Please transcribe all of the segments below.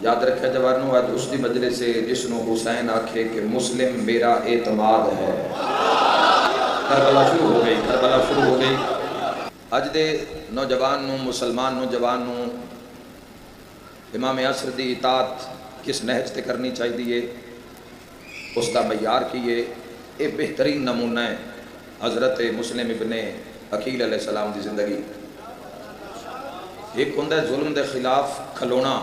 یاد رکھا جوانوں، آج اس دی مجلس سے جس نو حسین آکھے کہ مسلم میرا اعتماد ہے۔ کربلا شروع ہو گئی، کربلا شروع ہو گئی۔ اج دے نوجوان نو، مسلمان نوجوان نو امام عصر دی اطاعت کس نہج تے کرنی چاہیے، اس دا معیار کیے، اے بہترین نمونہ ہے حضرت مسلم ابن عقیل علیہ السلام دی زندگی۔ ایک ہوندا ہے ظلم دے خلاف کھلونا۔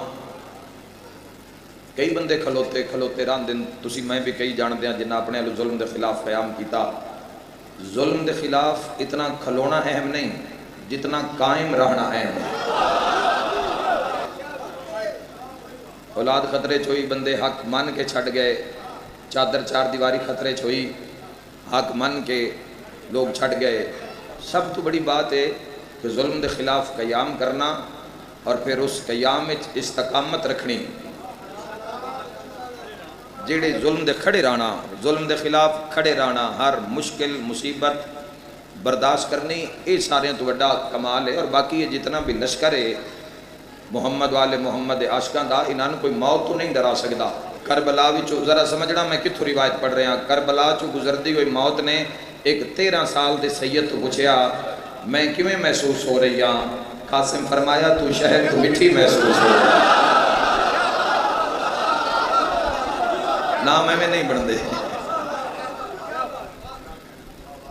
کئی بندے کھلوتے رہن دن، تسی میں بھی کئی جان دیاں جنہاں اپنے ظلم دے خلاف قیام کیتا۔ ظلم دے خلاف اتنا کھلونا اہم نہیں جتنا قائم رہنا اہم ہے۔ اولاد خطرے چوئی، بندے حق مان کے چھڑ گئے، چادر چار دیواری خطرے چوئی، حق مان کے لوگ چھڑ گئے۔ سب تو بڑی بات ہے کہ ظلم دے خلاف قیام کرنا اور پھر اس قیام میں استقامت رکھنی۔ جیڑے ظلم دے کھڑے رہنا، ظلم دے خلاف کھڑے رہنا، ہر مشکل مصیبت برداشت کرنی، یہ سارے تو بڑا کمال ہے۔ اور باقی جتنا بھی لشکر ہے محمد والے محمد عاشقاں دا، انہاں کوئی موت تو نہیں ڈرا سکدا۔ کربلا وچوں ذرا سمجھنا میں کتھوں روایت پڑھ رہا، کربلا چوں گزردی ہوئی موت نے ایک 13 سال دے سید تو پوچھیا میں کیویں محسوس ہو رہی ہاں؟ قاسم فرمایا تو شہد تو مٹھی محسوس ہو رہی ہے۔ نام ایویں نہیں بن دے،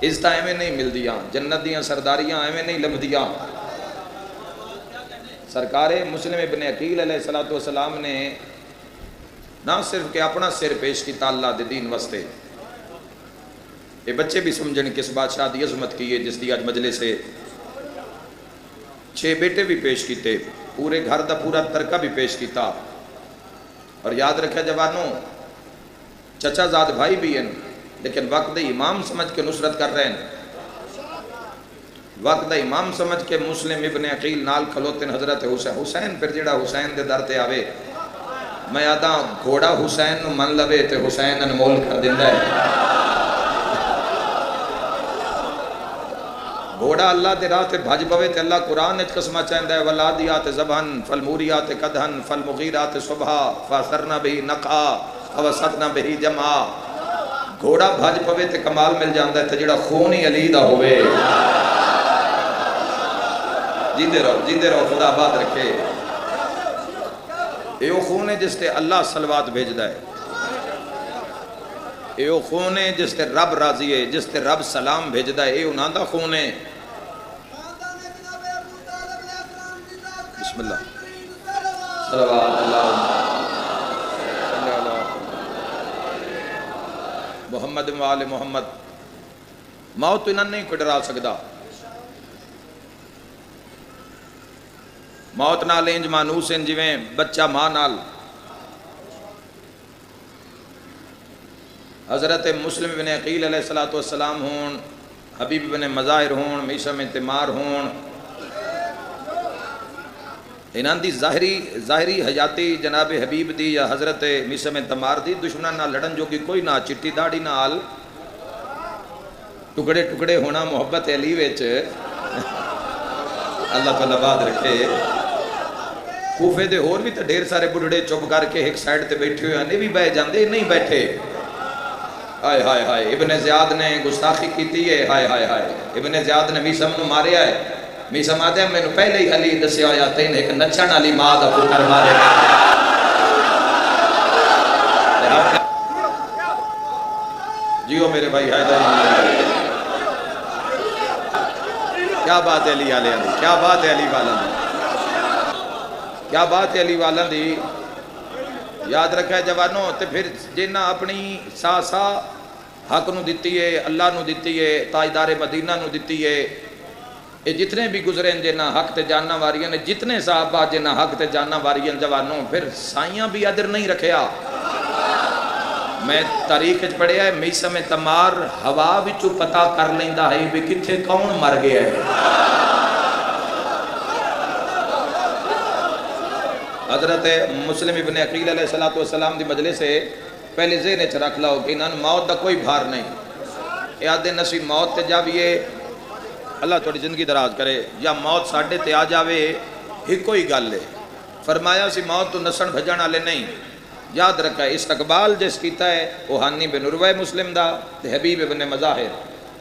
عزت ایویں نہیں مل دیاں، جنت دیاں سرداریاں ایویں نہیں لب دیاں۔ سرکار مسلم ابن عقیل علیہ السلام نے نہ صرف کہ اپنا سر پیش کیتا اللہ دے دین واسطے، یہ بچے بھی سمجھن کس بادشاہ دی عظمت کی ہے جس دی آج مجلس سے 6 بیٹے بھی پیش کیتے، پورے گھر دا پورا ترکہ بھی پیش کیتا۔ اور یاد رکھا جوانوں، چچا زاد بھائی بھی ہیں لیکن وقت دے امام سمجھ کے نصرت کر رہے ہیں۔ وقت دے امام سمجھ کے مسلم ابن عقیل نال کھلوتے ہیں حضرت حسین۔ پھر جڑا حسین دے در تے آوے، میں آدھا گھوڑا حسین نو من لوے تے حسین انمول کر دیندہ ہے۔ گھوڑا اللہ دے راہ تے بھج پوے تے اللہ قرآن اچ قسمہ چاہندہ ہے والعادیات ذبحن فالموریات قدحن فالمغیرات صبحا فاثرن بہ نقعا فوسطن بہ جمعا۔ گھوڑا بھج پوے تے کمال مل جاندہ ہے تے جڑا خون ہی علی دا ہوئے۔ جیندے رہو خدا آباد رکھے۔ اے وہ خون ہے جس تے اللہ صلوات بھیجدہ ہے، اے وہ خون ہے جس تے رب راضی ہے، جس تے رب سلام بھیجدہ ہے، اے انہاں دا خون ہے۔ بسم اللہ صلوات اللہ محمد وآل محمد۔ موت تو انہاں نہیں کوئی ڈرا سکدا۔ موت نال انج مانوس ہیں جویں بچہ ماں نال۔ حضرت مسلم بن عقیل علیہ السلام ہون، حبیب بن مظاہر ہون، میثم تمار ہون، انہاں دی ظاہری حیاتی جناب حبیب دی یا حضرت میثم تمار دی دشمنان نہ لڑن جو کہ کوئی نہ، چٹی داڑھی نال ٹکڑے ٹکڑے ہونا محبت علی وچ اللہ تعالیٰ باد رکھے۔ کوفے دے اور بھی تو ڈھیر سارے بڑھڑے چپ کر کے ایک سائیڈ تے بیٹھے ہوئے ہیں، بھی بہ جاندے نہیں بیٹھے۔ ہائے ہائے ہائے ابن زیاد نے گستاخی کیتی ہے، ہائے ہائے ہائے ابن زیاد نے میثم نو ماریا ہے۔ میثم آدھے میں نے پہلے ہی علی دسیا ہویا تین ایک نچن علی ماں دا پتر مارے گا۔ جیو میرے بھائی حیدر، کیا بات ہے علی والے دی، کیا بات ہے علی والا دی، کیا بات ہے علی والا دی۔ یاد رکھا ہے جوانوں، تے پھر جنہ اپنی سا حق نو دیتی ہے، اللہ نو دیتی ہے، تاجدار مدینہ نو دیتی ہے، یہ جتنے بھی گزرے ہیں جنہ حق تے جاننا واریاں نے، جتنے صحابہ جنہ حق تے جاننا واریاں جوانوں، پھر سائیاں بھی ادر نہیں رکھیا۔ میں تاریخ پڑھیا ہے میثم تمار ہوا وچوں پتہ کر لیندہ ہے بھی کتھے کون مر گیا ہے۔ حضرت مسلم ابن عقیل علیہ السلام دی مجلس سے پہلے ذہن وچ رکھ لو کہ انہاں موت دا کوئی بھار نہیں۔ یادیں نسی موت تے جب یہ اللہ تھوڑی زندگی دراز کرے یا موت ساڈے تے آ جاوے، ایک کوئی گل ہے فرمایا سی موت تو نسن بھجن والے نہیں. یاد رکھا استقبال جس کیتا ہے وہ ہانی بن عروہ مسلم دا تے حبیب ابن مظاہر.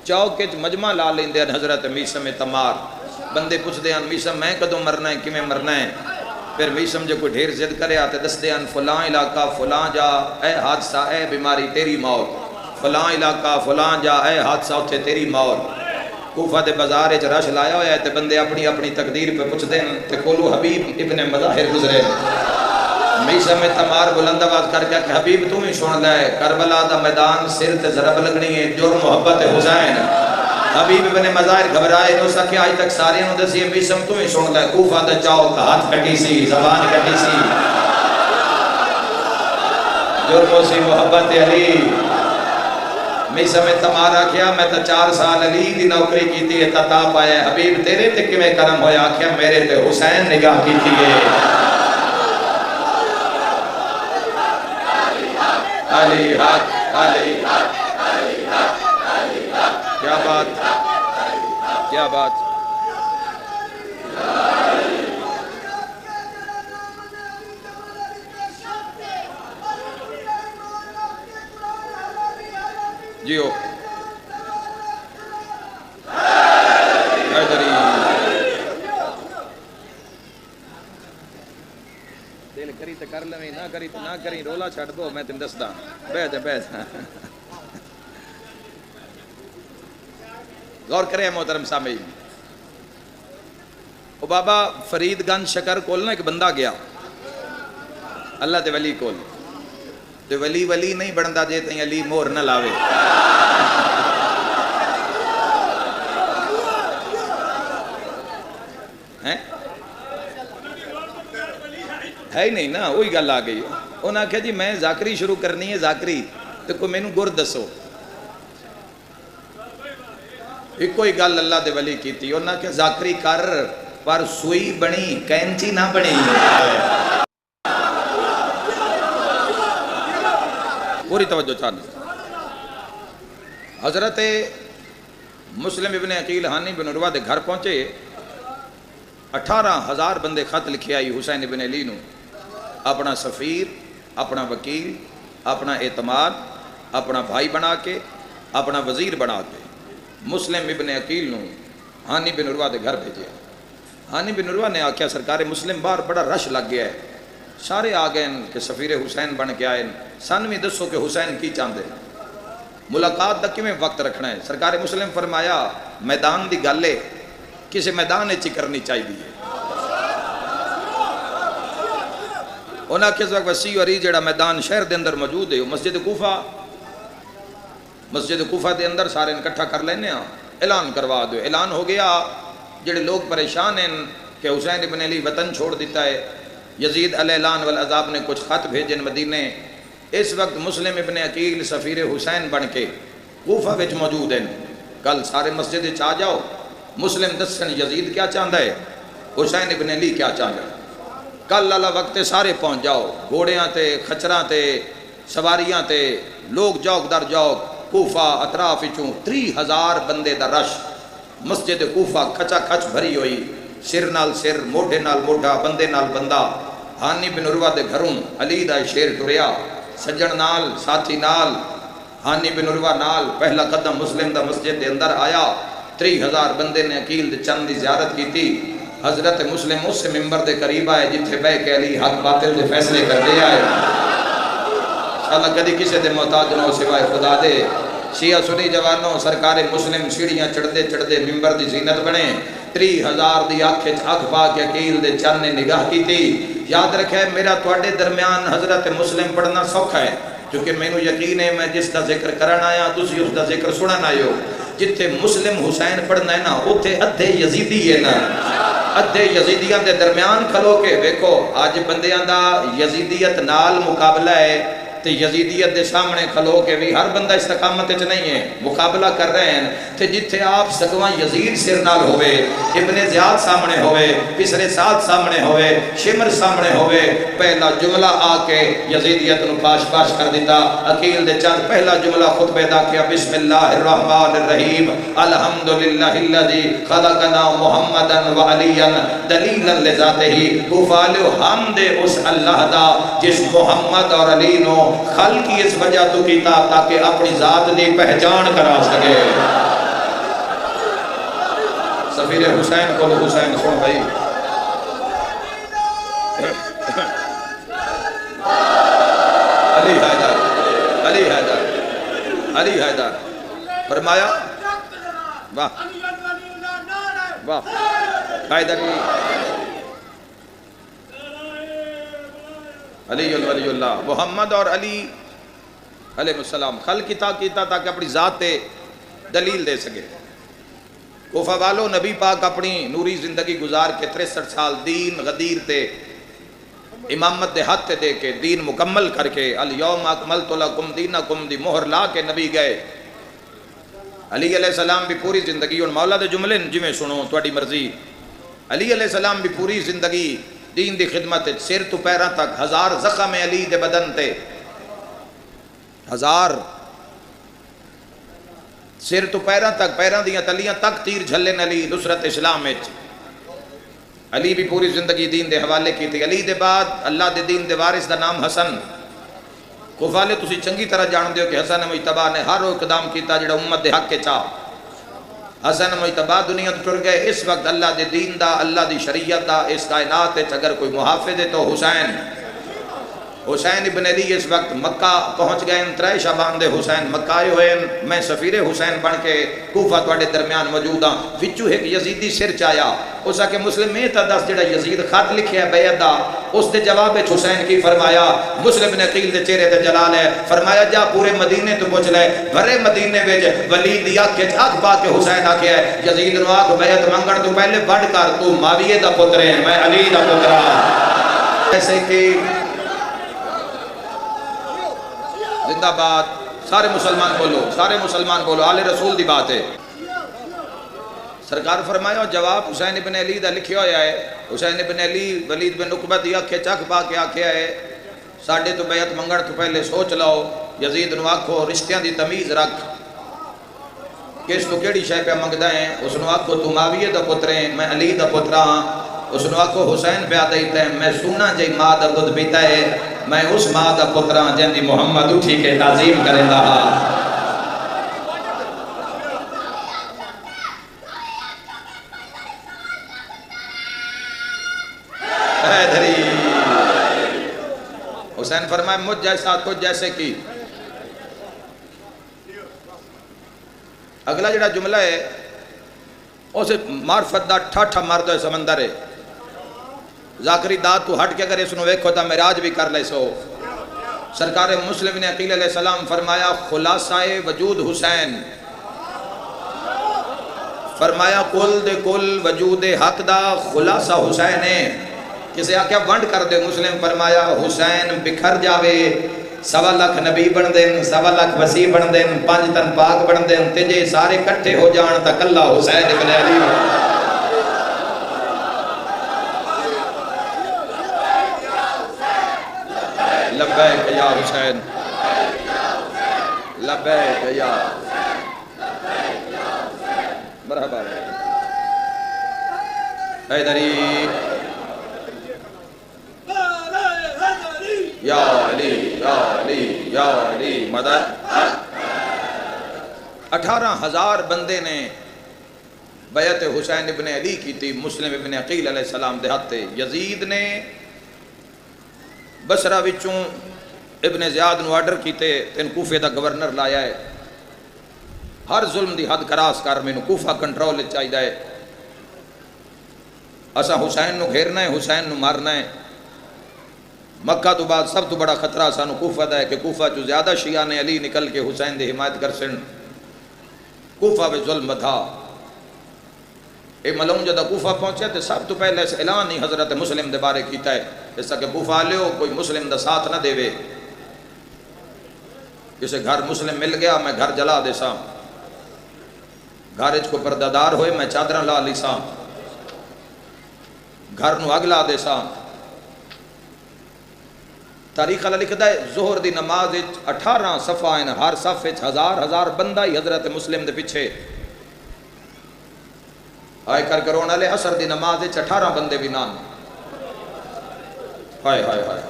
چوک وچ مجمع لا لیندے ہیں حضرت میثم تمار. بندے پوچھدے ہیں میثم میں کدوں مرنا ہے کیویں مرنا ہے. پھر میثم جو کوئی ڈھیر ضد کرے آتے دسدے ہیں فلاں علاقہ فلاں جا اے حادثہ اے بیماری تیری موت. فلاں علاقہ فلاں جا اے حادثہ اتھے تیری موت. کوفہ دے بازار وچ رش لایا ہویا ہے تے بندے اپنی اپنی تقدیر پہ پوچھدے ہیں تے کولو حبیب ابن مظاہر گزرے. میثم تمار بلند آواز کر کے کہ حبیب تو ہی سن لے کربلا دا میدان سر تے ضرب لگنی ہے جو محبت حسین. حبیب ابن مظاہر گھبرائے نو سکے آج تک سارے نو دسی میثم تو ہی سن لے کوفہ دا چوک ہاتھ کٹی سی زبان کٹی سی جرم سی محبت علی. میثم تمار آکھیا میں تا 4 سال علی دی نوکری کیتی ہے تا پایا حبیب تیرے تے کیویں کرم ہویا. آکھیا میرے تے حسین نگاہ کیتی ہے. علی حق علی حق کیا بات کیا بات. جیو دل کری تو کر لویں نہ کری تو نہ کری رولا چھڑ دو میں تم دسدا بیٹھ بیٹھ. غور کرے محترم سامعین. او بابا فرید گنج شکر کول نا ایک بندہ گیا اللہ دے ولی کول تے ولی ولی نہیں بندا جے تائیں علی مور نہ لاوے. ہے ہی نہیں نا وہی گل آ گئی. انہاں کہا جی میں ذاکری شروع کرنی ہے ذاکری تے کوئی مینوں گر دسو. ایک کوئی گل اللہ دے ولی کیتی انہاں کہ ذاکری کر پر سوئی بنی کینچی نہ بنی. پوری توجہ چاہیے. حضرت مسلم ابن عقیل ہانی بن عروہ دے گھر پہنچے 18,000 بندے خط لکھے آئی حسین ابن علی نو. اپنا سفیر اپنا وکیل اپنا اعتماد اپنا بھائی بنا کے اپنا وزیر بنا کے مسلم ابن عقیل نو ہانی بن عروہ دے گھر بھیجے. ہانی بن عروہ نے آکھیا سرکار مسلم باہر بڑا رش لگ گیا ہے سارے آ گئے کہ سفیر حسین بن کے آئے سن بھی دسو کہ حسین کی چاہتے ملاقات دا کیویں وقت رکھنا ہے. سرکار مسلم فرمایا میدان دی گل ہے کسی میدان وچ کرنی چاہیے. انہاں کس وقت وسیع اور جڑا میدان شہر دے اندر موجود ہے مسجد کوفہ دے اندر سارے اکٹھا کر لینے ہاں اعلان کروا دو. اعلان ہو گیا جڑے لوگ پریشان ہیں کہ حسین ابن علی وطن چھوڑ دیتا ہے. یزید علیہ العلان والعذاب نے کچھ خط بھیجن مدینے. اس وقت مسلم ابن عقیل سفیر حسین بن کے کوفہ وچ موجود ہیں. کل سارے مسجد وچ آ جاؤ مسلم دسن یزید کیا چاہتا ہے حسین ابن علی کیا چاہتا ہے. کل اللہ وقت سارے پہنچ جاؤ گھوڑیاں تے کھچراں تے سواریاں تے لوگ جوک در جوک کوفہ اطراف وچوں 30,000 بندے دا رش. مسجد کوفہ کھچا کھچ بھری ہوئی سر نال سر موڈے نال موڈا بندے نال بندہ. ہانی بن عروہ دے گھروں علی دا شیر ٹریا سجن نال ساتھی نال ہانی بن عروہ نال پہلا قدم مسلم دا مسجد دے اندر آیا. 30,000 بندے نے عقیل دے چند دی زیارت کی تھی. حضرت مسلم اس ممبر دے قریب آئے جتھے بہ کے علی حق باطل دے فیصلے کر دے آئے. اللہ کدی کسے دے محتاج نہ ہو سوائے خدا دے. شیعہ سنی جوانوں سرکار مسلم سیڑھیاں چڑھدے چڑھدے ممبر دی زینت بنے. 30,000 دی آنکھ اکھ پا کے عقیل دے چند نے نگاہ کی تھی. یاد رکھے میرا تواڈے درمیان حضرت مسلم پڑھنا سوکھا ہے کیونکہ مینوں یقین ہے میں جس دا ذکر کرن آیا تسی اس دا ذکر سنن آئے ہو. جتھے مسلم حسین پڑھنا ہے نا اوتھے ادھے یزیدی ہے نا. ادھے یزیدیاں دے درمیان کھلو کے ویکھو اج بندیاں دا یزیدیت نال مقابلہ ہے تے تے یزیدیت دے سامنے کھلو کے بھی ہر بندہ استقامت وچ نہیں ہے، مقابلہ کر رہے ہیں تے جتھے آپ سگواں یزید سر نال ہوئے، ابن زیاد سامنے ہوئے، پسرے سعد سامنے ہوئے، شمر سامنے ہوئے، پہلا جملہ آ کے یزیدیت نو پاش پاش کر دیتا۔ عقیل دے چند پہلا جملہ خطبے دا کیا، بسم اللہ الرحمن الرحیم الحمدللہ الذی خلقنا محمدا وعلیا دلیلا لذاتہ۔ کوفالو حمد اس اللہ دا جس محمد اور علی نو خلقی اس وجہ تو کیتا تاکہ اپنی ذات دی پہچان کرا سکے۔ سفیر حسین کو حسین سن بھائی، علی حیدر، علی حیدر، علی حیدر فرمایا واہ واہ حیدر علی ولی اللہ محمد اور علی علیہ السلام خلق کیتا تاکہ اپنی ذات تے دلیل دے سکے۔ کوفہ والو نبی پاک اپنی نوری زندگی گزار کے 63 سال دین غدیر تے امامت دے ہاتھ دے کے دین مکمل کر کے الیوم اکملت لکم دینکم دی مہر لا کے نبی گئے۔ علی علیہ السلام بھی پوری زندگی، اور مولا دے جملے جویں سنو تواڈی مرضی، علی علیہ السلام بھی پوری زندگی دین دی خدمت، سر تو پیراں تک 1000 زخم علی دے بدن تے، 1000 سر تو پیراں تک، پیراں دیاں تلیاں تک تیر جھلے علی نصرت اسلام وچ۔ علی بھی پوری زندگی دین دے حوالے کی تھی۔ علی دے بعد اللہ دے دین دے وارث دا نام حسن۔ کوفالے تسی چنگی طرح جان دیو کہ حسن مجتبیٰ نے ہر وہ اقدام کیتا جڑا امت دے حق کے چاہ۔ حسن مجتبیٰ دنیا تو ٹر گئے، اس وقت اللہ دے دین دا، اللہ دی شریعت دا اس کائنات وچ اگر کوئی محافظ ہے تو حسین۔ حسین ابن علی اس وقت مکہ پہنچ گئے، 3 شعبان دے حسین مکہ آئے ہوئے، میں سفیر حسین بن کے کوفہ تواڈے درمیان موجود ہاں۔ وچوں ایک یزیدی سر چایا، اس آکے مسلم میں تا دس جڑا یزید خط لکھیا ہے بیعت دا، اس دے جواب وچ حسین کی فرمایا، مسلم نے عقیل دے چہرے تے جلال ہے، فرمایا جا پورے مدینے تو پوچھ لے، بھرے مدینے وچ ولید دی اکھ وچ اکھ پا کے حسین آکھیا ہے یزید نو آکھ بیعت منگن تو پہلے بڑھ کر تو معاویہ دا پتر ہے، میں علی دا پتر ہاں۔ ایسے کہ زندہ باد، سارے مسلمان بولو، سارے مسلمان بولو، آل رسول دی بات ہے۔ سرکار فرمایا جواب حسین ابن علی دا لکھیا ہویا ہے، حسین ابن علی ولید بن عقبہ دی اکھے چکھ پا کے آکھیا ہے ساڈے تو بیعت منگن تو پہلے سوچ لو، یزید نو آکھو رشتیاں دی تمیز رکھ، کس تو کیڑی شے پہ منگدا ہے، اس نو آکھو تو معاویہ دا پتر ہے، میں علی دا پتر ہاں، اس نو آکھو حسین پہ دیتا ہے، میں سونا جی ماں دا دودھ پیتا ہے، میں اس ماں دا پتر ہاں جن دی محمد اٹھی کے تعظیم کرے رہا۔ حسین فرمائے مجھ جیسا کچھ جیسے کی۔ اگلا جڑا جملہ ہے اسے معرفت دا ٹھاٹھا مرد ہے سمندر ہے، ذاکری داد تو ہٹ کے اگر اس نو ویکھو تا معراج بھی کر لے سو۔ سرکار مسلم نے عقیل علیہ السلام فرمایا خلاصہ وجود حسین، فرمایا کل دے کل وجود حق دا خلاصہ حسین ہے۔ کسے آکیا ونڈ کر دے، مسلم فرمایا حسین بکھر جاوے 1.25 لاکھ نبی بن دین، 1.25 لاکھ وسیع بن دین، 5 تن پاک بن دین، تجھے سارے کٹھے ہو جان تک اللہ حسین ابن علی۔ لبیک یا حسین، لبیک یا مرحبا حیدری یا علی یا علی یا علی مدد۔ 18,000 بندے نے بیعت حسین ابن علی کی تھی، مسلم ابن عقیل علیہ السلام دے ہاتھ تے۔ یزید نے بصرہ وچوں ابن زیاد نو آرڈر کیتے تین کوفے دا گورنر لایا ہے، ہر ظلم دی حد کراس کر مینوں کوفہ کنٹرول چاہیدا ہے، اسا حسین نو گھیرنا ہے، حسین نو مارنا ہے۔ مکہ تو بعد سب تو بڑا خطرہ سانو کوفہ دا ہے کہ کوفہ جو زیادہ شیعہ نے علی نکل کے حسین دی حمایت کر سن، کوفہ وچ ظلم تھا۔ اے ملعون جدہ کوفہ پہنچے تو سب تو پہلے اس اعلان ہی حضرت مسلم دے بارے کیتا ہے، جیسا کہ کوفہ لیو کوئی مسلم دا ساتھ نہ دے وے۔ کسی گھر مسلم مل گیا میں گھر جلا دے سا، گھر کو پردادار ہوئے میں چادر لا لی سا، گھر نو اگ لا دے سا۔ تاریخ اللہ لکھتا ہے ظہر دی نماز 18 صفحہ ہیں، ہر صفحے 1000 بندہ ہی حضرت مسلم دے پیچھے آئے کر کرونا لے۔ عصر دی نماز 18 بندے بھی نان، ہائے ہائے ہائے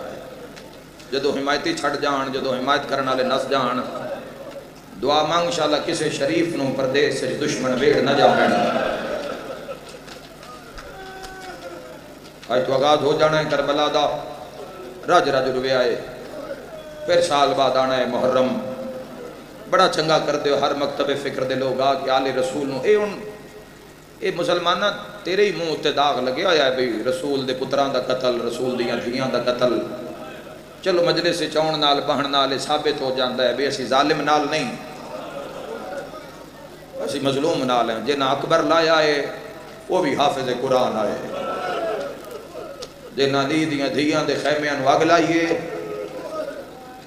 جدو حمایتی چھڑ جان، جدو حمایت کرنا لے نس جان۔ دعا مانگ انشاءاللہ کسے شریف نو پردیس سے دشمن ویڑ نہ جا پڑنا۔ آج تو آغاز ہو جانا ہے کربلا دا، رج رج روے آئے، پھر سال بعد آنا ہے محرم۔ بڑا چنگا کر دے ہر مکتب فکر دے لوگ آ کہ آل رسول نو اے مسلمانہ تیرے ہی منہ تے داغ لگے آیا ہے بھئی رسول دے پتران دا قتل، رسول دیاں دھیاں دا قتل۔ چلو مجلس چون نال بہن نال ثابت ہو جاندہ ہے بھئی اسی ظالم نال نہیں، اسی مظلوم نال ہیں۔ جنہ اکبر لایا ہے وہ بھی حافظ قرآن آئے، جنہ علی دیاں دھیاں دے خیمیاں نو اگ لائیے،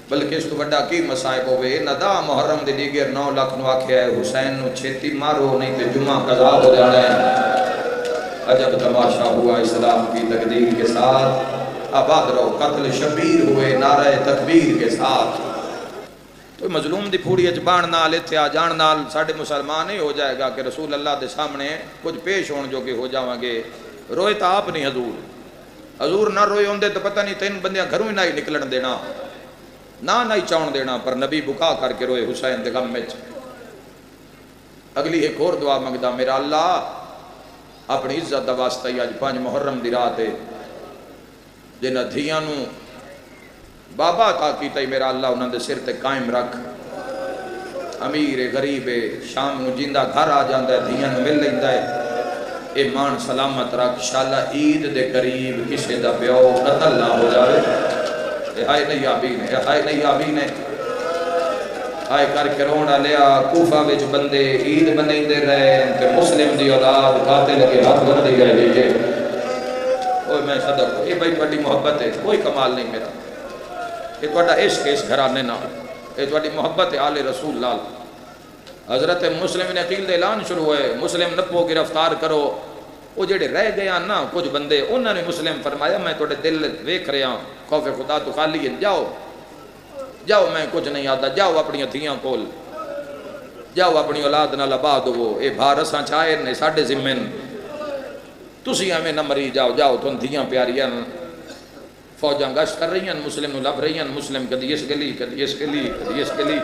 بلکہ اس تو بڑا کی مسائب ہوئے نہ دا محرم دے دیگر 9 لاکھ نو آکھیا ہے حسین نو چھتی مارو نہیں تے جمعہ قضا ہو جانا ہے۔ عجب تماشا ہوا اسلام کی تقدیر کے ساتھ، آباد رہو قتل شبیر ہوئے نعرہ تکبیر کے ساتھ۔ تو مظلوم دی پھوڑی اجبان نال اتھے آ جان نال ساڑھے مسلمان ہی ہو جائے گا کہ رسول اللہ دے سامنے کچھ پیش ہون جو کہ ہو جاواں گے۔ روئے تا آپ نہیں حضور نہ روئے ہوندے تو پتہ نہیں 3 بندیاں گھروں ہی نہ ہی نکلن دینا، نہ ہی چاؤن دینا، پر نبی بکا کر کے روئے حسین دے غم میں۔ اگلی ایک اور دعا مانگدا، میرا اللہ اپنی عزت دا واسطہ ہی آج 5 محرم دی رات ہے جنہ دھیاں نو بابا عطا کیتا ہی میرا اللہ انہاں دے سر تے قائم رکھ۔ امیر غریب شام نو جیندہ گھر آ جاندہ ہے، دھیاں نو مل لیندہ ہے، ایمان سلامت رکھ۔ انشاءاللہ عید دے قریب کسی دا پیو قتل نہ ہو جاوے۔ اے ہائے نہیں آبین ہے، اے ہائے نہیں آبین ہے۔ ہائے کر کے رونا لیا کوفہ وچ بندے عید بنائی دے رہے کہ مسلم دی اولاد قاتل کے ہاتھ بندی گئے لیجئے۔ اوہ میں صدق ہوں، یہ بھائی بڑی محبت ہے، کوئی کمال نہیں میرا، یہ توڑا عشق اس گھرانے نہ، یہ توڑی محبت ہے آل رسول لال۔ حضرت مسلم نے عقیل دے اعلان شروع ہوئے، مسلم نپو گرفتار کرو۔ وہ جڑے رہ گیا نا کچھ بندے، انہوں نے مسلم فرمایا میں توڑے دل ویکھ رہے ہاں، خوف خدا تو خالی ہے، جاؤ جاؤ میں کچھ نہیں آتا، جاؤ اپنی دھیاں کول، جاؤ اپنی اولاد نہ لبا دو، اے بھارساں چاہے نے ساڑھے زمین، تسی ہمیں نہ مری جاؤ، جاؤ تن دھیاں پیاریاں فوجاں گشت کر رہی ہیں، مسلم نو لب رہی ہیں، مسلم کدی اس گلی کدی اس گلی کدی اس گلی۔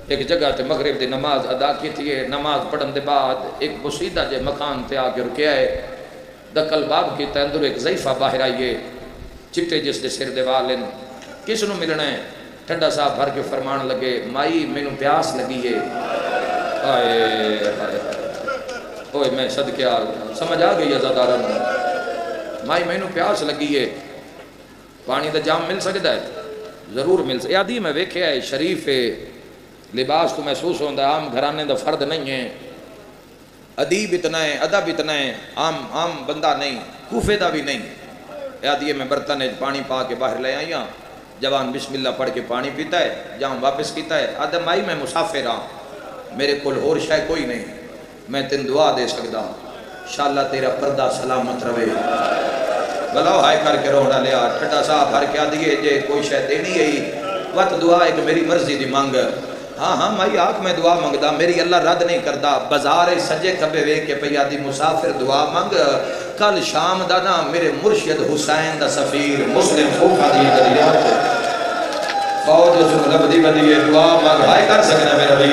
ایک جگہ تے مغرب دی نماز ادا کی تھی، نماز پڑھن دے بعد ایک بسیدہ جے مکان تے آگے رکیا ہے، دکل باب کی تے اندر ایک ضعیفہ باہر آئیے، چٹے جس دے سر دے والن، کس نو ملنا ہے؟ ٹھنڈا صاحب بھر کے فرمان لگے مائی میں نو پیاس لگی ہے۔ آئے اوئے میں صدقہ سمجھ آ گئی ازادارن، مائی میں نو پیاس لگی ہے، پانی دا جام مل سکتا ہے؟ ضرور مل سکتا ہے۔ یادی میں ویکھے ہے شریف ہے، لباس تو محسوس ہوندہ ہے، عام گھرانے دا فرد نہیں ہے، ادیب اتنا ہے، ادب اتنا ہے، عام بندہ نہیں، کوفے دا بھی نہیں۔ یادی میں برتن پانی پا کے باہر لے آئیاں، جوان بسم اللہ پڑھ کے پانی پیتا ہے، جہاں واپس کیتا ہے، آدم آئی میں مسافر ہاں، میرے کول اور شاید کوئی نہیں، میں تین دعا دے سکتا ہوں، انشاءاللہ تیرا پردہ سلامت روے۔ بلاؤ ہائے کر کے رونا لیا، ٹھٹا صاحب بھر کے آدھئے جے کوئی شاید دینی ہے، وقت دعا ایک میری مرضی دی مانگ۔ ہاں ہاں مائی آنکھ میں دعا مانگدا، میری اللہ رد نہیں کردا، بازار سجے کھبے وے کے پیا دی مسافر دعا مانگ۔ کل شام دادا میرے مرشد حسین دا سفیر مسلم خوفہ دی دریا فوج لب دی بدیے دعا مانگ۔ ہائے کر سکنا میرا بھی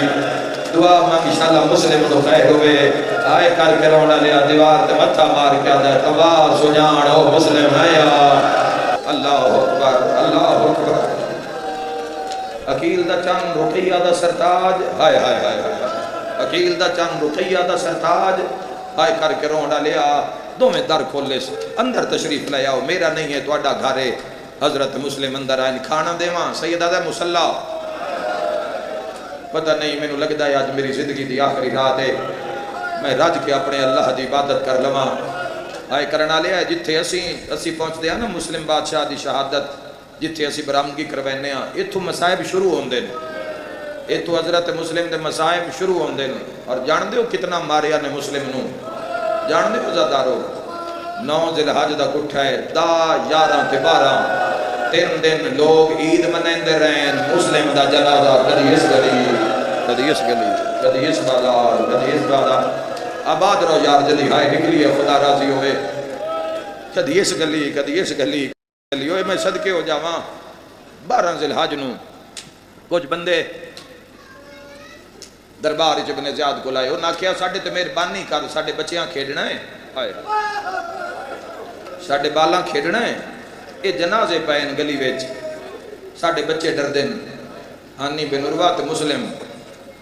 دعا مانگ، انشاءاللہ مسلم تو خیر ہوئے۔ ہائے کر کے رونا لیا، دیوار تے متھا مار کے آدھا تباہ سجان او مسلم ہے یا اللہ اکبر اللہ اکبر۔ عقیل دا چند رقیہ دا سرتاج، ہائے ہائے ہائے ہائے، عقیل دا چند رقیہ دا سرتاج، ہائے کر کے رونا لیا، دو میں در کھولے سے اندر تشریف لے آؤ، میرا نہیں ہے تو اڈا گھارے۔ حضرت مسلم اندر آئین کھانا دے وہاں، سیدہ دا مسلح، پتہ نہیں میں نو لگ دا ہے آج میری زندگی دی آخری رات ہے، میں رج کے اپنے اللہ دی عبادت کر لما۔ آئے کرنا لیا ہے جتھے اسی پہنچ دیا نا مسلم بادشاہ دی شہادت، جتھے اسی برامگی کروینے ہیں، اتھو مسائب شروع ہوں دے، یہ تو حضرت مسلم دے مسائب شروع ہوندے نے اور جان دیو کتنا ماریا نے مسلم نو جان دیو زادارو 9 ذوالحج دا کٹھا ہے 10 11 تے 12 3 دن لوگ عید منیندے رہن مسلم دا جنازہ کدی اس گلی کدی اس گلی کدی اس بازار کدی اس بازار آباد رو یار جلدی ہائے نکلی ہے خدا راضی ہوئے کدی اس گلی کدی اس گلی ہوئے میں صدقے ہو جاواں 12 ذوالحج نو کچھ بندے دربار ابن زیاد کو لائے انہاں کیا ساڑھے تے مہربانی کر ساڑھے بچیاں کھیڑنا ہے ساڑھے بالاں کھیڑنا ہے یہ جنازے پائن گلی ویچ ساڑھے بچے ڈر دن ہانی بن عروہ تے مسلم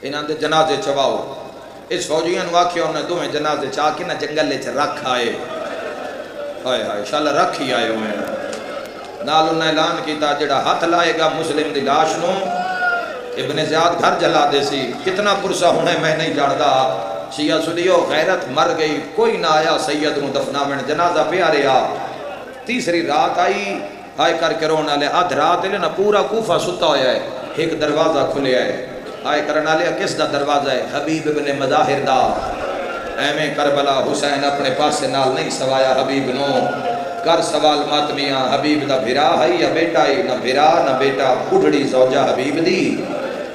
انہاں دے جنازے چواؤ اس فوجیاں واقعہ انہیں دوہیں جنازے چاہ کے نہ جنگل لے چھ رکھ آئے ہائے ہائے انشاءاللہ رکھ ہی آئے ہوئے نال انہیں اعلان کیتا جڑا ہاتھ لائے گا مسلم دی لاش نو ابن زیاد گھر جلا دے سی کتنا پرسہ ہونے میں نہیں جاڑدا شیعہ سنیو غیرت مر گئی کوئی نہ آیا سید نو دفناویں جنازہ پیارے آ تیسری رات آئی آئے کر کے رونا لے آدھ رات لے نا پورا کوفہ ستا ہویا ہے ایک دروازہ کھلے آئے آئے کرنا لے کس دا دروازہ ہے حبیب ابن مظاہر دا ایمیں کربلا حسین اپنے پاس سے نال نہیں سوایا حبیب نو کر سوال ماتمیاں حبیب دا بھرا ہے یا بیٹا ہے نہ بھرا نہ بیٹا بڑھڑی زوجہ حبیب دی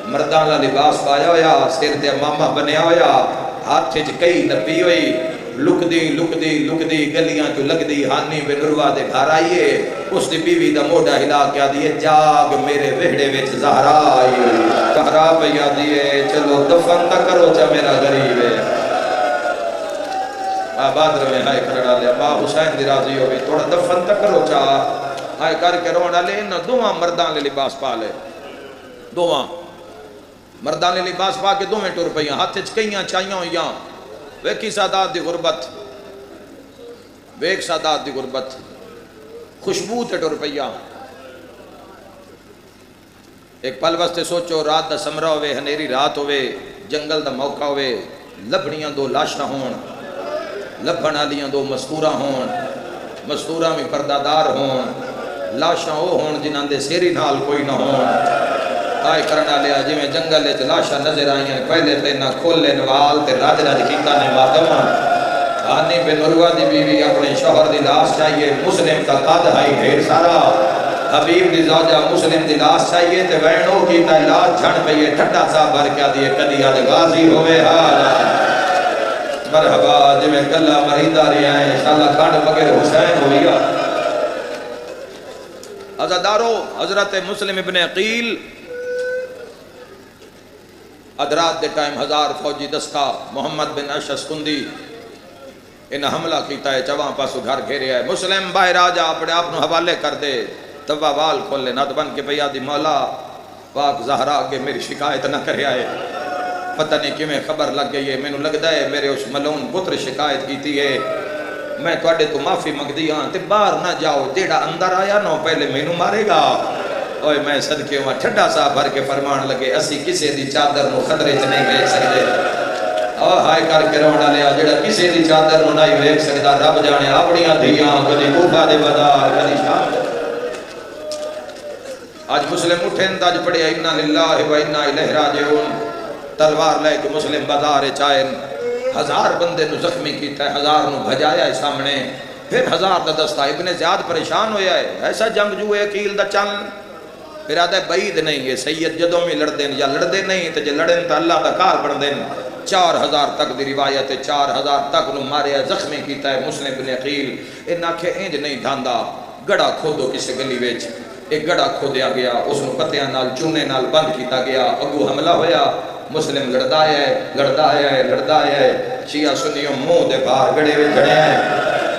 مردانہ لباس پایا ہویا سر دے ماما بنیا ہویا ہاتھ چھ کئی نپی ہوئی لک دی گلیاں تو لگ دی ہانی بن عروہ دے گھر آئیے اس دی بیوی دا موڑا ہلا کیا دیئے جاگ میرے وہڑے وچ زہرا آئیے زہرا پیا دیئے چلو دفن تا کرو چا میرا غریب ہے آباد روے ہائے کرنا لے ماں حسین دی راضی ہوئے تھوڑا دفن تا کرو چا ہائے کر کے رونا لے انہا دوہاں مردان لے لباس پا لے دوہاں مردان لے لباس پا کے دوہاں ٹور پہیاں ہاتھ چکیاں چاہیاں ہویاں ویکی سادات دی غربت ویک سادات دی غربت خوشبو تے ٹور پہیاں ایک پل وستے سوچو رات دا سمرہ ہوئے ہنیری رات ہوئے جنگل دا موقع ہوئے لبڑیاں دو لاشنا ہون لبھن آلیاں دو مستورہ ہون مستورہ میں پردادار ہون لاشاں ہو ہون جنہاں دے سیری نال کوئی نہ ہون آئے کرنا لیا جی میں جنگل لے لاشاں نظر آئیں پہلے تے نہ کھولے نوال تے راج راج کیتا نے ماتم آنی بن عروہ دی بیوی اپنے شوہر دی لاش چاہیے مسلم کا قد ہائی ڈھیر سارا حبیب دی زوجہ مسلم دی لاش چاہیے تے وینو کیتا لاش جھڑ پہ یہ ٹھٹا سا بھر کیا دیئے کدی آج غازی ہوئے حالا مرحبا جی میں کلہ مریدہ رہی آئیں انشاءاللہ کھانڈ بغیر حسین ہوئیا عزادارو حضرت مسلم ابن عقیل ادرات دے ٹائم 1000 فوجی دستہ محمد بن اشعث کندی انہیں حملہ کیتا ہے چواں پاسو گھر گھیرے ہے مسلم باہر آجا اپنے آپ نو حوالے کر دے تبا وال کھول لے نت بن کے پیادی مولا پاک زہرا کے میری شکایت نہ کرے آئے پتہ نہیں کہ میں خبر لگ گئی ہے میں نو لگ دائے میرے اس ملون پتر شکایت کیتی ہے میں توڑے تو معافی مگ دیا تے باہر نہ جاؤ جیڑا اندر آیا نو پہلے میں نو مارے گا اوہ میں صدقے ہوا ٹھڈا سا بھر کے فرمان لگے اسی کسے دی چادر نو خطرے چ نہیں بیچ سکتے ہائے کر کے رونا لیا جڑا کسے دی چادر نو نہیں بیچ سکتا رب جانے اپنیاں دھیاں کدی کوفہ دے بازار کدی شام آج مسلم اٹھیں تاج پڑے انا للہ و انا الیہ راجعون تلوار لے کے مسلم بازار چائن 1000 بندے نو زخمی کیتا ہے 1000 نو بھجایا ہے سامنے پھر 1000 دا دستہ ابن زیاد پریشان ہویا ہے ایسا جنگ جو ہے عقیل دا چل پھر آدھا ہے بعید نہیں ہے سید جدوں میں لڑ دین یا لڑ دے نہیں تو جے لڑن تو اللہ دا کار بڑھ دین 4000 تک دی روایت ہے 4000 تک نو ماریا زخمی کیتا ہے مسلم ابن عقیل انہاں آنکھیں انج نہیں دھاندا گڑا کھودو کسی گلی ویچ ایک گڑا کھودیا گیا اس نو پتیاں نال چونے نال بند کیتا گیا اگو حملہ ہویا مسلم لڑدا ہے شیعہ سنیوں منہ دے باہر گڑے ہوئے کھڑے ہیں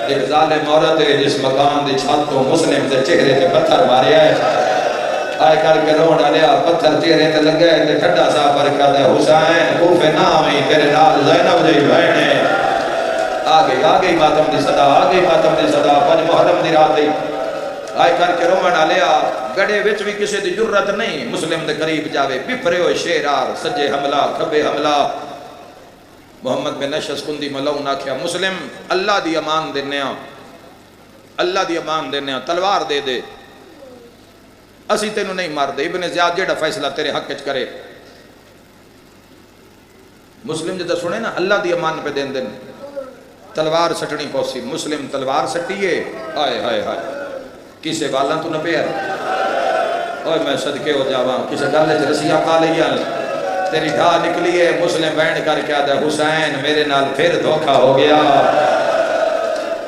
ایک ظالم عورت ہے جس مکان دی چھت تو مسلم دے چہرے تے پتھر ماریا ہے آئے کر کے رونا لیا پتھر چہرے تے لگے تے ٹھڈا سا برکت ہے حسین کوفے نامی تیرے نال زینب دی بہن آگئی ماتم دی صدا پنج محرم دی رات دی آئے کر کے رونا لیا گڑے وچ بھی کسی دی جرت نہیں مسلم دے قریب جاوے بپھرے ہوئے شیرار سجے حملہ کھبے حملہ محمد بن اشعث کندی ملون آکھیا مسلم اللہ دی امان دینے تلوار دے دے اسی تینوں نہیں مار دے ابن زیاد جیڑا فیصلہ تیرے حق وچ کرے مسلم جدہ سنے نا اللہ دی امان پہ دین دن تلوار سٹنی پوسی مسلم تلوار سٹیے آئے ہائے ہائے کسے والا تو نہ پیر اوہ میں صدقے ہو جاواں کسے گالے رسیہ پا لیا تیری ڈھا نکلی ہے مسلم بینڈ کر کے آدھا حسین میرے نال پھر دھوکہ ہو گیا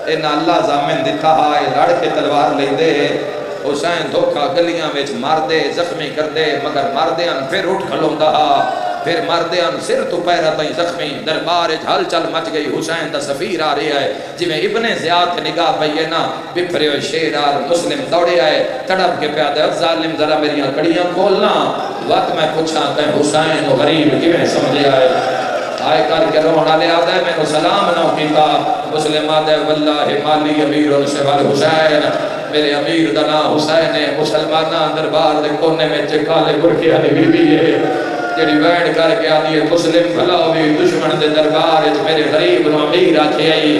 انہا اللہ زامن دکھا ہے لڑ کے تلوار لے دے حسین دھوکہ گلیاں ویچ مار دے زخمی کر دے مگر مار دے ان پھر اٹھ کھلوں دا پھر مردے ان سر تو پیرہ تائیں زخمی دربار ہل چل مچ گئی حسین دا سفیر آ رہی ہے جی میں ابن زیاد نگاہ پہیے نا بپھرے ہوئے شیر آر مسلم دوڑے آئے تڑپ کے پیادے ظالم ذرا میریاں کڑیاں کھولنا وقت میں پوچھا کہ حسین و غریب کیویں سمجھے آئے آئے کر کے رونا لے آدھے میں نے سلام نہ کیتا مسلم آدھے واللہ مالی امیر ان سے والحسین میرے امیر دنا حسین مسلمانہ دربار دے کونے میں چکالے برکے آنے بی بی ہے جڑی وین کر کے آدھی مسلم بھلا ہوئی دشمن دے دربار میرے غریب نو امیر آکھے آئی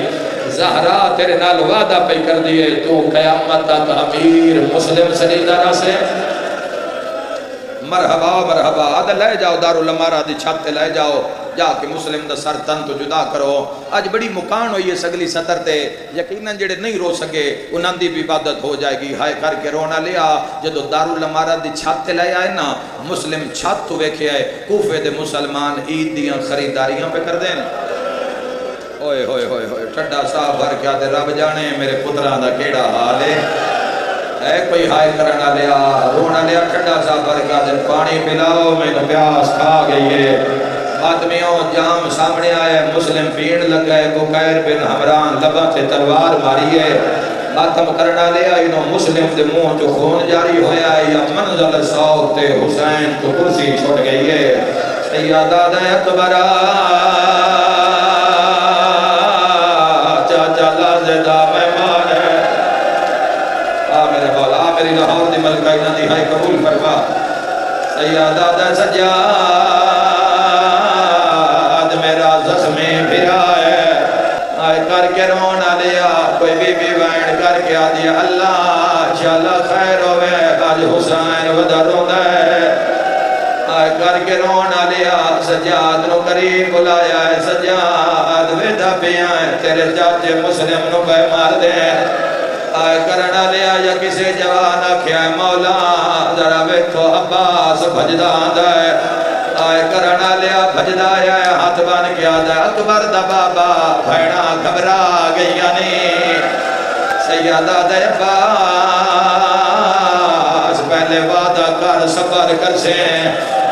زہرا تیرے نال وعدہ پہ کر دیئے تو قیامت تک امیر مسلم سریدہ راسے مرحبا مرحبا آدھا لے جاؤ دارالعمارہ دی چھت لے جاؤ جا کے مسلم دا سر تن تو جدا کرو آج بڑی مکان ہوئی ہے سگلی سطر تے یقیناً جڑے نہیں رو سکے انہاں دی بھی عبادت ہو جائے گی ہائے کر کے رونا لیا جدو دارالعمارہ دی چھت لے آئے نا مسلم چھت تو ویکھے آئے کوفے دے مسلمان عید دیاں خریداریاں پہ کر دیں اوئے ہوئے ہوئے ہوئے ٹھڈا صاحب بھر کیا دے رب جانے میرے پتران دا کیڑا حال ہے اے کوئی ہائے کرنا لیا رونا لیا ٹھڈا صاحب بھر کیا دے پانی پلاؤ میں نے پیاس کھا گئی ہے آدمیوں جام سامنے آئے مسلم پین لگ گئے بکیر بن حمران لبا سے تلوار ماری ہے ماتم کرنا لیا انہوں مسلم دے منہ جو خون جاری ہویا ہے یا منزل سوک تے حسین تو کرسی چھوٹ گئی ہے سیادہ دے اکبرہ چاچا لازدہ مہمان ہے میرے مولا میری لاہور دی ملکہ انہاں دی ہائی قبول فرما سیادہ دے سجاد میرا زخمی بھرا ہے آئے کر کے رونا لیا کوئی بی بی وین کر کے آدھی اللہ انشاءاللہ خیر ہوئے آج حسین ودا روندہ ہے آئے کر کے رونا لیا سجاد نو قریب بلایا ہے سجاد ویدہ پیاں ہے تیرے چاچے مسلم نو بے مار دیں آئے کرنا لیا یا کسی جوان آکھیا ہے مولا ذرا بیٹھو عباس بھجدان دے آئے کرنا لیا بھجدہ ہے ہاتھ بان کیا دے اکبر دا بابا بھیڑا گھبرا گئی نہیں سیادہ دے عباس پہلے وعدہ کر صبر کر سے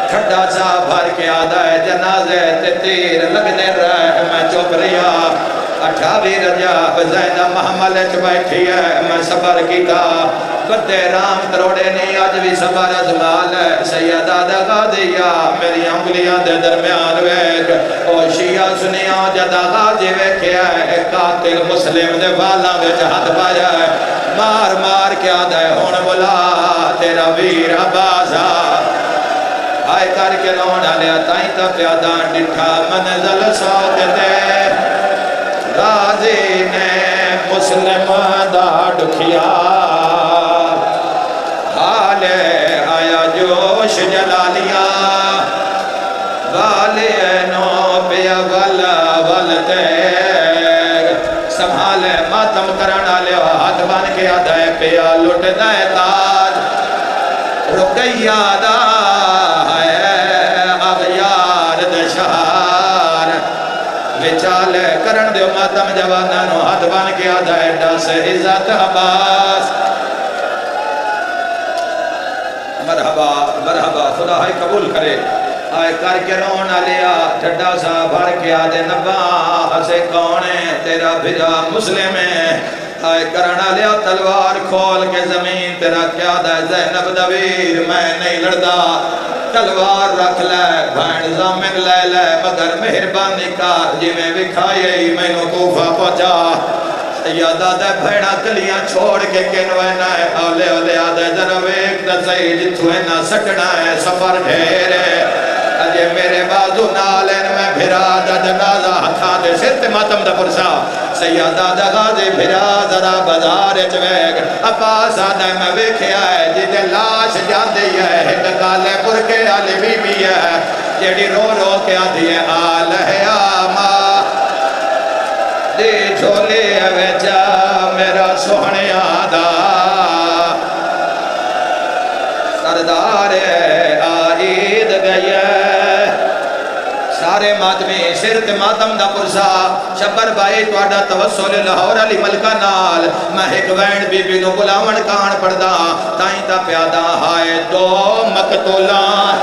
کھڑا سا بھر کے آدھا ہے جنازے تے تیر لگنے رہے میں چوپ رہا اٹھاوی رجاب زینہ محمل اچھ بیٹھی ہے میں صبر کیتا بدے رام تروڑے نہیں آج بھی صبر ازمال ہے سیدہ دگا دیا میری انگلیاں دے درمیان ویک اور شیعہ سنیا جدہ غازی ویکھے ہے قاتل مسلم دے والا ویچ ہاتھ پایا ہے مار مار کیا دے ہون بلا تیرا ویر عباسا آئے کر کے رونا لیا تائیں تا پیادان ڈٹھا منزل سوک دے غازی نے مسلم دا ڈکھیا حالے آیا جوش جلالیا والینوں پیا والتے سنبھالے ماتم کرنا لے ہاتھ بان کے آدھائے پیا لٹ دائے تاج رکیہ دا ہے اغیار دشہار وچالے کرن دیو ماتم جوانانو ہاتھ بان کے آدھائے ڈاس عزت عباس مرحبا مرحبا خدا ہائی قبول کرے آئے کر کے رونا لیا ٹھڈا سا بھر کے آدھے نبا ہسے کونے تیرا بھجا مسلم ہے آئے کرنا لیا تلوار کھول کے زمین تیرا کیا دے زینب دویر میں نہیں لڑدا تلوار رکھ لے بھائن زامن لے لے مگر مہربانی کار جی میں بکھائیے میں نو کوفہ پہنچا سیادہ دے بھیڑا کلیاں چھوڑ کے کنوینا ہے اولے اولے آدھے ذرویک دا سید جتوینا سکنا ہے سفر ڈھیرے اجے میرے بازو نالین میں بھرا دا جگازہ ہتھا دے سرت ماتم دا پرسا سیادہ دا غازی بھرا ذرا بازار چویگ اپاس آدھے میں ویکھے آئے جی دے لاش جان دی ہے ہندکالے پرکے آلی بی بی ہے جیڑی رو رو کے آدھی ہے آلہیا ماں دی جھولے ویچا میرا سوہنے آدھا سردار آئید گئی سارے ماتمی سرت ماتم دا پرسا شبر بائی توڑا توسل لاہور علی ملکہ نال میں ایک وین بی بی نو بلاون کان پڑدا تائیں تا پیادا ہائے دو مقتولان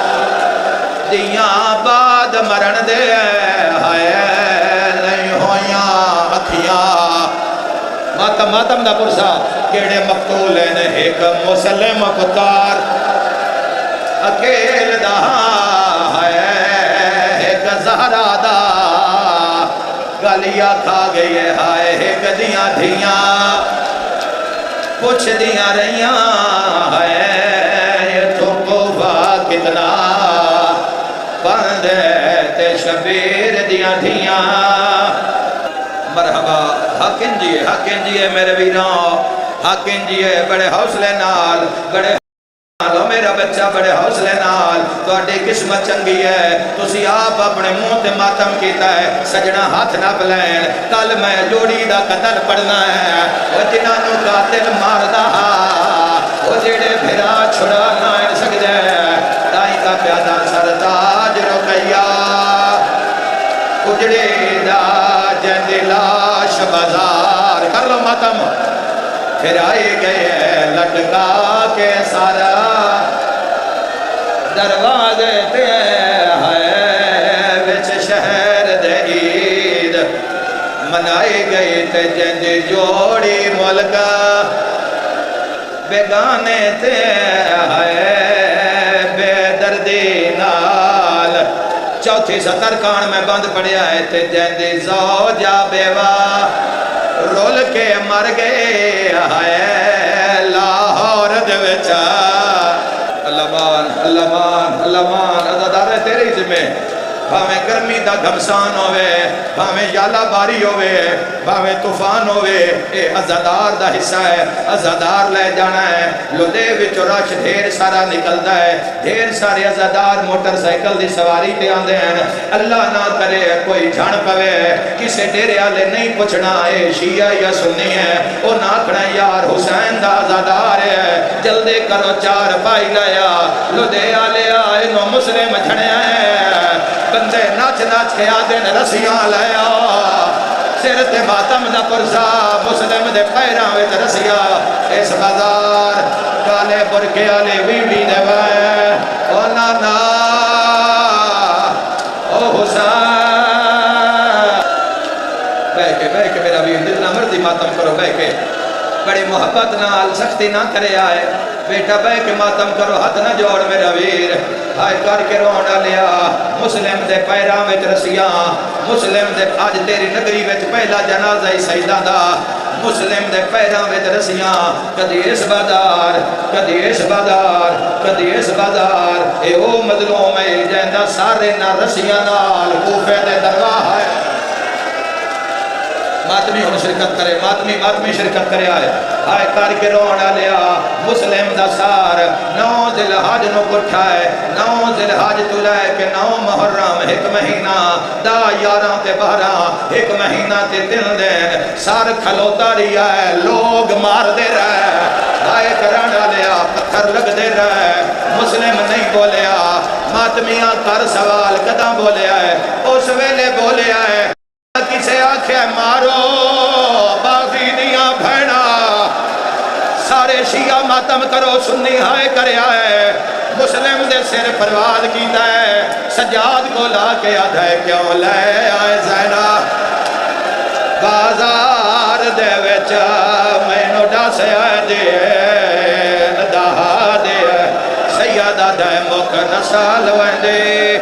دیاں بعد مرن دے ہائے نہیں ہویاں اکھیاں ماتم دا پرسا کیڑے مقتول ہیں ایک مسلم پتار اکیل دا ہے ایک زہرہ دا گالیا کھا گئی ہے ہائے ایک دیاں دھیاں پوچھ دیاں رہیاں ہے تو کوفہ کتنا بندے شبیر دیاں دھیاں مرحبا حقین جیے میرے ویران حقین جیے بڑے حوصلے نال بڑے لو میرا بچہ بڑے حوصلے نال تو اڈے قسمت چنگی ہے تسی آپ اپنے منہ تے ماتم کیتا ہے سجنا ہاتھ نہ پلین کل میں جوڑی دا قتل پڑھنا ہے وہ جنانو قاتل ماردا وہ جڑے بھرا چھڑا نہ سکدے دائی کا پیادا سرتاج رکیا اجڑے دا جند لاش بازار کر لو ماتم پھر آئے گئے لٹکا کے سارا دروازے تے ہے وچ شہر دے عید منائی گئی تے جند جوڑی ملکہ بیگانے تے ہے بے دردی نال چوتھی ستر کان میں بند پڑیا ہے تے جند زوجہ بیوہ رول کے مر گئے ہے لاہور دوچا اللہ مان عزادار تیرے ذمہ بھاویں گرمی دا گھمسان ہوئے بھاویں یالا باری ہوئے بھاویں طوفان ہوئے اے عزادار دا حصہ ہے عزادار لے جانا ہے لودے وچو رش دھیر سارا نکلتا ہے دھیر سارے عزادار موٹر سائیکل دی سواری پہ آندے ہیں اللہ نہ کرے کوئی جھان پوے کسے ڈیرے آلے نہیں پوچھنا اے شیعہ یا سنی ہے او نہ کھڑا یار حسین دا عزادار ہے جلدے کرو چار پائی لایا لودے آلے آئے نو مسلم جھڑے ہیں بندے ناچ ناچ کے آدھن رسیاں لیا سرت ماتم دا پرسا مسلم دے پیران ویت رسیاں اس بازار کالے برکے آلے ویڈی دے وائے او نانا او حسین بے کے میرا بھی جتنا مرضی ماتم کرو بے کے بڑی محبت نال سختی نہ کرے آئے بیٹا بے کے ماتم کرو ہاتھ نہ جوڑ میرا ویر ہائے کر کے رونا لیا مسلم دے پیران وچ رسیاں مسلم دے آج تیری نگری وچ پہلا جنازہ سیدہ دا مسلم دے پیران وچ رسیاں کدی اس بازار کدی اس بازار کدی اس بازار اے او مظلوم ہے جہندہ سارے نہ رسیاں نال کوفے دے درواہ ہے ماتمی ہون شرکت کرے ماتمی شرکت کرے آئے آئے کار کے رونا لیا مسلم دا سار نو ذل حج نو کٹھائے نو ذل حج تلائے کہ نو محرم ایک مہینہ دا یاراں تے بہراں ایک مہینہ تے دن دین سار کھلوتا رہی ہے لوگ مار دے رہے آئے کرانا لیا پتھر لگ دے رہے مسلم نہیں بولیا ماتمیاں کر سوال قدم بولیا ہے اس ویلے بولیا ہے کسے آنکھیں مارو بازی دیاں بھینا سارے شیعہ ماتم کرو سنی ہائے کرے آئے مسلم دے سر پرواز کیتا ہے سجاد کو لا کے آدھے کیوں لے آئے زینہ بازار دے وچا میں نو ڈاسے آئے دے ندہا دے سیدہ دے مک نسال ویندے